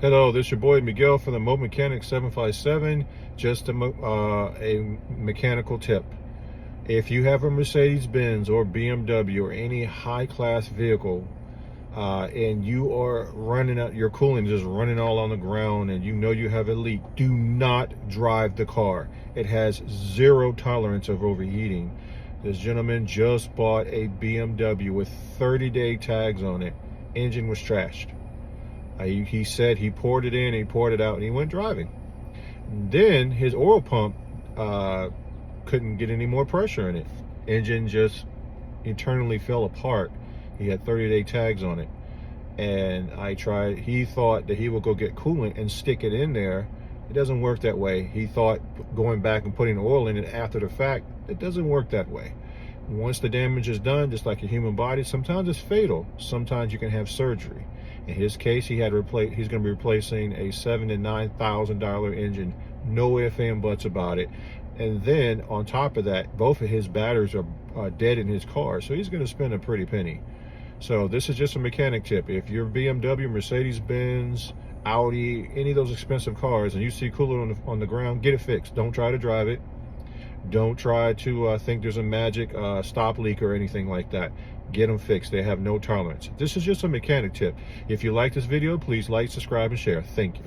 Hello, this is your boy Miguel from the Mobile Mechanic 757. Just a mechanical tip. If you have a Mercedes-Benz or BMW or any high-class vehicle and you are running out, your coolant is just running all on the ground and you know you have a leak, do not drive the car. It has zero tolerance of overheating. This gentleman just bought a BMW with 30-day tags on it. Engine was trashed. He said he poured it in, he poured it out, and he went driving. Then his oil pump couldn't get any more pressure in it. Engine just internally fell apart. He had 30-day tags on it. And he thought that he would go get coolant and stick it in there. It doesn't work that way. He thought going back and putting oil in it after the fact, it doesn't work that way. Once the damage is done, just like a human body, sometimes it's fatal. Sometimes you can have surgery. In his case, he's going to be replacing a $7,000 to $9,000 engine. No ifs and buts about it. And then on top of that, both of his batteries are dead in his car, so he's going to spend a pretty penny. So this is just a mechanic tip. If you're BMW, Mercedes-Benz, Audi, any of those expensive cars, and you see coolant on the ground, get it fixed. Don't try to drive it. Don't try to think there's a magic stop leak or anything like that. Get them fixed. They have no tolerance. This is just a mechanic tip. If you like this video, please like, subscribe, and share. Thank you.